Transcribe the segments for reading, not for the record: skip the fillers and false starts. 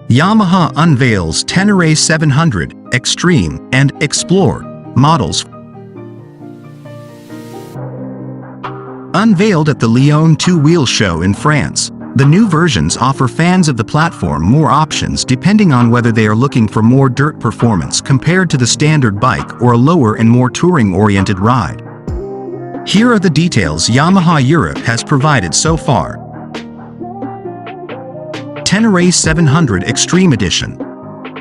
Yamaha unveils Ténéré 700 Extreme and Explore models. Unveiled at the Lyon two-wheel show in France, the new versions offer fans of the platform more options depending on whether they are looking for more dirt performance compared to the standard bike or a lower and more touring-oriented ride. Here are the details Yamaha Europe has provided so far. Ténéré 700 Extreme Edition.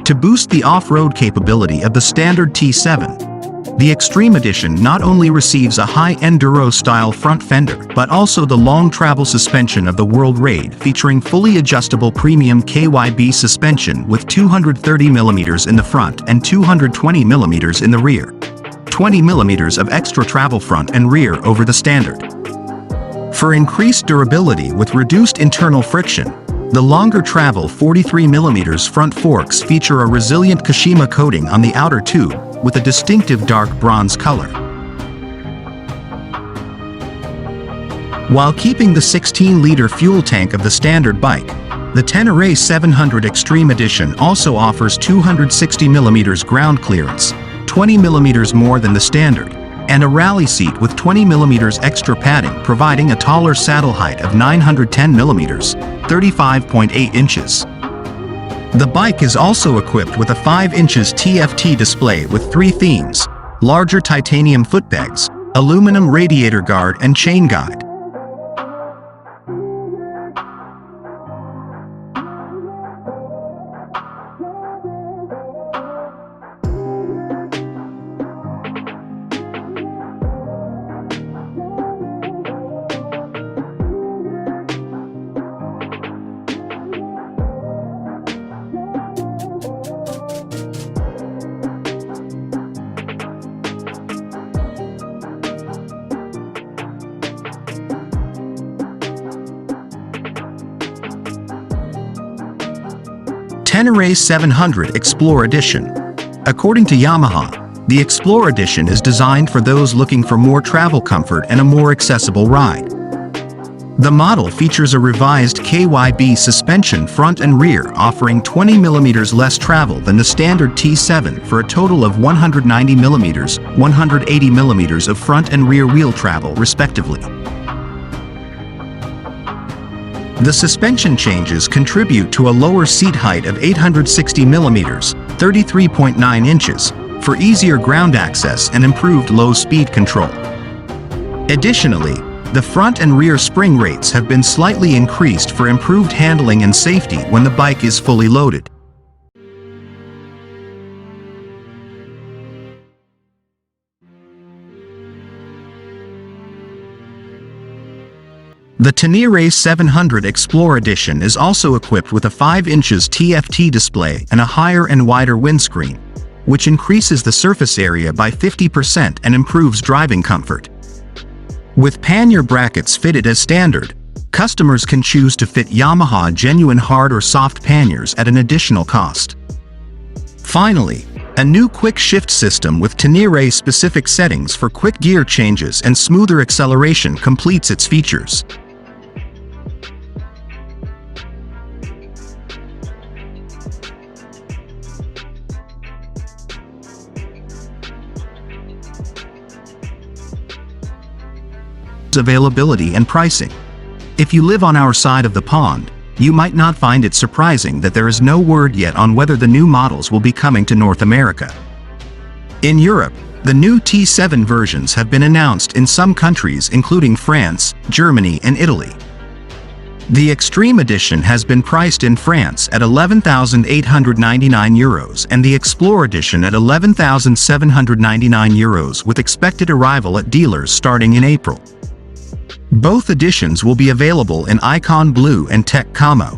To boost the off-road capability of the standard T7, the Extreme Edition not only receives a high enduro-style front fender but also the long travel suspension of the World Raid, featuring fully adjustable premium KYB suspension with 230mm in the front and 220mm in the rear. 20mm of extra travel front and rear over the standard. For increased durability with reduced internal friction, the longer travel 43mm front forks feature a resilient Kashima coating on the outer tube with a distinctive dark bronze color. While keeping the 16-liter fuel tank of the standard bike, the Ténéré 700 Extreme Edition also offers 260mm ground clearance, 20mm more than the standard, and a rally seat with 20mm extra padding, providing a taller saddle height of 910mm, 35.8 inches. The bike is also equipped with a 5 inches TFT display with 3 themes: larger titanium footpegs, aluminum radiator guard and chain guide. Ténéré 700 Explore Edition. According to Yamaha, the Explore Edition is designed for those looking for more travel comfort and a more accessible ride. The model features a revised KYB suspension front and rear, offering 20mm less travel than the standard T7 for a total of 190mm, 180mm of front and rear wheel travel respectively. The suspension changes contribute to a lower seat height of 860mm, 33.9 inches, for easier ground access and improved low-speed control. Additionally, the front and rear spring rates have been slightly increased for improved handling and safety when the bike is fully loaded. The Ténéré 700 Explore Edition is also equipped with a 5 inches TFT display and a higher and wider windscreen, which increases the surface area by 50% and improves driving comfort. With pannier brackets fitted as standard, customers can choose to fit Yamaha genuine hard or soft panniers at an additional cost. Finally, a new quick shift system with Ténéré specific settings for quick gear changes and smoother acceleration completes its features. Availability and pricing. If you live on our side of the pond, you might not find it surprising that there is no word yet on whether the new models will be coming to North America. In Europe, the new T7 versions have been announced in some countries including France, Germany and Italy. The Extreme Edition has been priced in France at €11,899 and the Explore Edition at €11,799 with expected arrival at dealers starting in April. Both editions will be available in Icon Blue and Tech Camo.